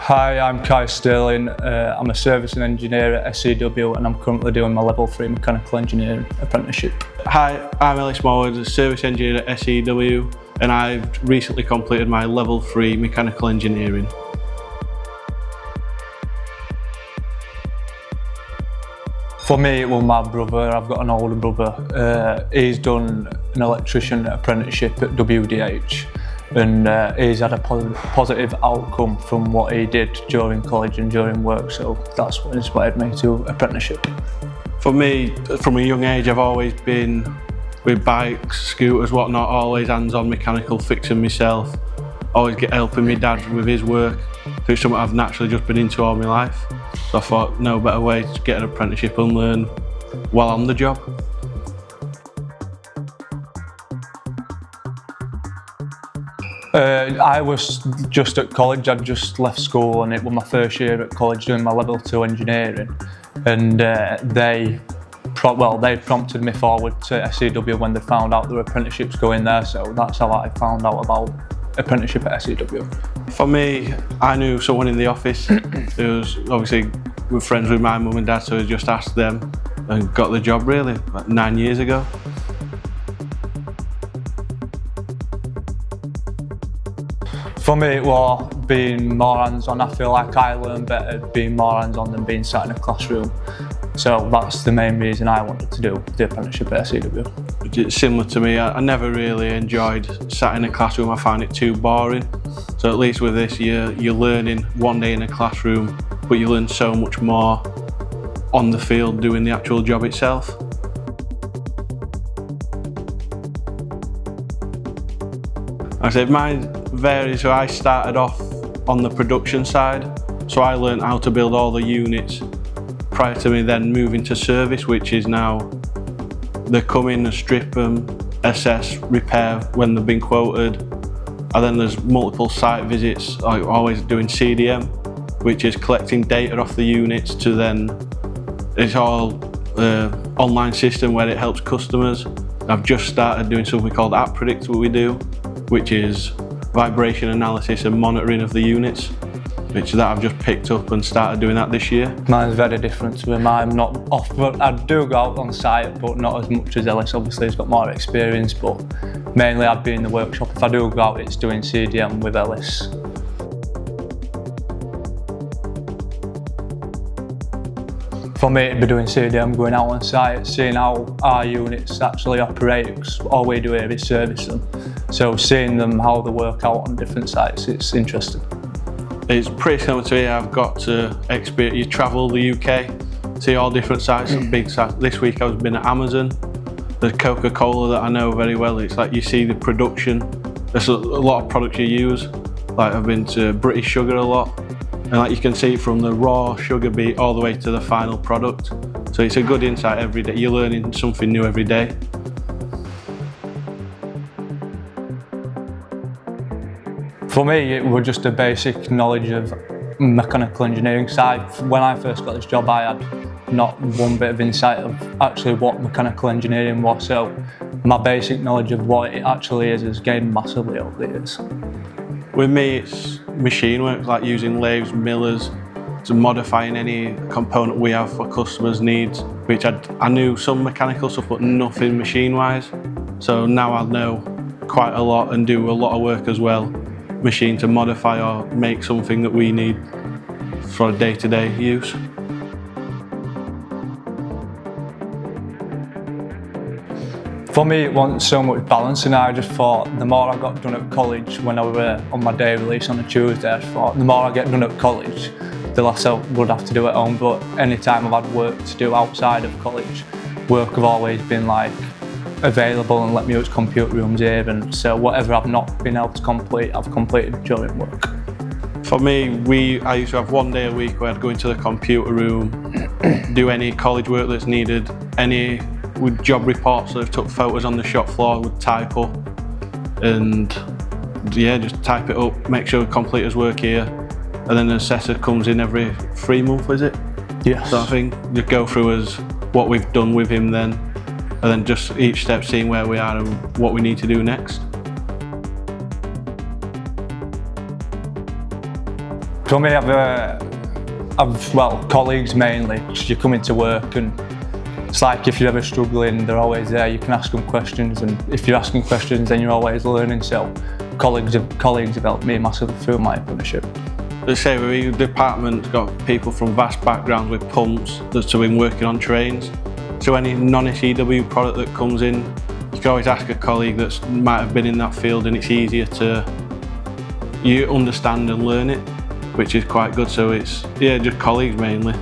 Hi, I'm Kai Sterling. I'm a servicing engineer at SEW and I'm currently doing my level 3 mechanical engineering apprenticeship. Hi, I'm Ellis, a service engineer at SEW and I've recently completed my level 3 mechanical engineering. For me, it was my brother. I've got an older brother. He's done an electrician apprenticeship at WDH and he's had a positive outcome from what he did during college and during work, so that's what inspired me to apprenticeship. For me, from a young age, I've always been with bikes, scooters, whatnot, always hands-on mechanical, fixing myself, always helping my dad with his work. So it's something I've naturally just been into all my life. So I thought no better way to get an apprenticeship and learn while on the job. I was just at college. I'd just left school and it was my first year at college doing my level 2 engineering, and they prompted me forward to SEW when they found out there were apprenticeships going there, so that's how I found out about apprenticeship at SEW. For me, I knew someone in the office who was obviously with friends with my mum and dad, so I just asked them and got the job really, about 9 years ago. For me, it was being more hands-on. I feel like I learn better being more hands-on than being sat in a classroom. So that's the main reason I wanted to do the apprenticeship at SEW. It's similar to me. I never really enjoyed sat in a classroom. I found it too boring. So at least with this, you're learning one day in a classroom, but you learn so much more on the field doing the actual job itself. I said mine varies, so I started off on the production side, so I learned how to build all the units prior to me then moving to service, which is now they come in and strip them, assess, repair when they've been quoted, and then there's multiple site visits, like always doing CDM, which is collecting data off the units to then, it's all online system where it helps customers. I've just started doing something called App Predict, what we do, which is vibration analysis and monitoring of the units, which that I've just picked up and started doing that this year. Mine's very different to him. I'm not off, but I do go out on site, but not as much as Ellis. Obviously, he's got more experience, but mainly I'd be in the workshop. If I do go out, it's doing CDM with Ellis. For me, it'd be doing CDM, going out on site, seeing how our units actually operate, because all we do here is service them. So seeing them, how they work out on different sites, it's interesting. It's pretty similar to here. I've got to experience, you travel the UK, see all different sites, big sites. This week I've been at Amazon. There's Coca-Cola that I know very well. It's like you see the production. There's a lot of products you use. Like I've been to British Sugar a lot. And like you can see from the raw sugar beet all the way to the final product. So it's a good insight every day. You're learning something new every day. For me, it was just a basic knowledge of mechanical engineering side. When I first got this job, I had not one bit of insight of actually what mechanical engineering was. So my basic knowledge of what it actually is has gained massively over the years. With me, it's machine work, like using lathes, millers, to modifying any component we have for customers' needs, which I knew some mechanical stuff, but nothing machine-wise. So now I know quite a lot and do a lot of work as well, machine to modify or make something that we need for day-to-day use. For me, it wasn't so much balancing. I just thought the more I got done at college, when I was on my day release on a Tuesday, I thought the more I get done at college, the less I would have to do at home. But any time I've had work to do outside of college, work have always been like available and let me use computer rooms here, and so whatever I've not been able to complete, I've completed during work. For me, I used to have one day a week where I'd go into the computer room, do any college work that's needed, any with job reports that I've took photos on the shop floor, would type up and yeah, just type it up, make sure completers work here, and then the assessor comes in every 3 months, is it? Yes. So I think just go through as what we've done with him then, and then just each step seeing where we are and what we need to do next. For me, I've colleagues mainly, because you come into work and it's like if you're ever struggling, they're always there. You can ask them questions, and if you're asking questions, then you're always learning. So colleagues have helped me massively through my apprenticeship. Let's say the department's got people from vast backgrounds with pumps that's been working on trains. So any non-SEW product that comes in, you can always ask a colleague that might have been in that field, and it's easier to you understand and learn it, which is quite good. So it's just colleagues mainly.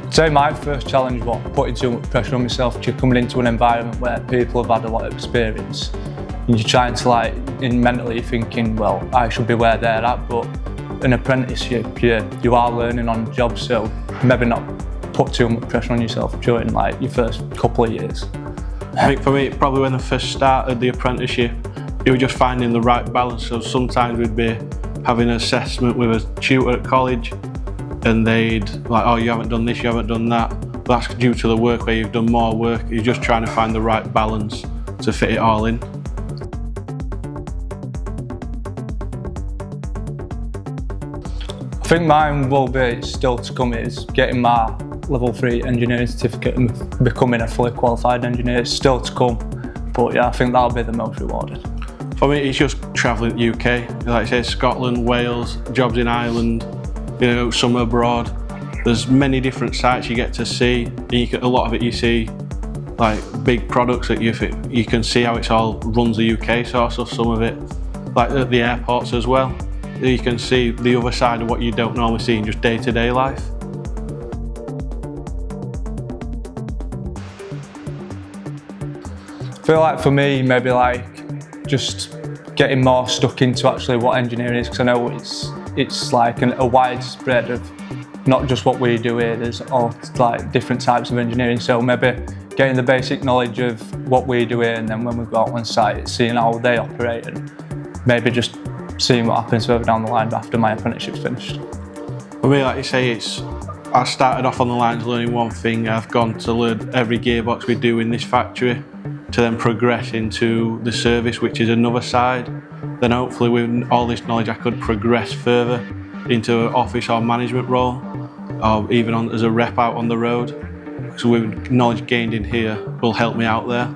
I'd say my first challenge was putting too much pressure on myself, to coming into an environment where people have had a lot of experience. And you're trying to mentally thinking, well, I should be where they're at, but an apprenticeship, you are learning on the job, so maybe not put too much pressure on yourself during your first couple of years. I think for me, probably when I first started the apprenticeship, it was just finding the right balance. So sometimes we'd be having an assessment with a tutor at college, and they'd oh, you haven't done this, you haven't done that. But that's due to the work where you've done more work. You're just trying to find the right balance to fit it all in. I think mine will be still to come is getting my level 3 engineering certificate and becoming a fully qualified engineer. It's still to come, but yeah, I think that'll be the most rewarding. For me, it's just travelling the UK. Like I say, Scotland, Wales, jobs in Ireland, some abroad. There's many different sites you get to see. A lot of it you see, like big products that you can see how it's all runs the UK source of some of it, like at the airports as well. You can see the other side of what you don't normally see in just day-to-day life. I feel like for me, maybe just getting more stuck into actually what engineering is, because I know it's like a widespread of not just what we do here, there's all different types of engineering, so maybe getting the basic knowledge of what we do here, and then when we go out on site, seeing how they operate, and maybe just seeing what happens further down the line after my apprenticeship's finished. For me, like you say, I started off on the lines learning one thing. I've gone to learn every gearbox we do in this factory, to then progress into the service, which is another side. Then hopefully with all this knowledge I could progress further into an office or management role, or even as a rep out on the road. So with knowledge gained in here will help me out there.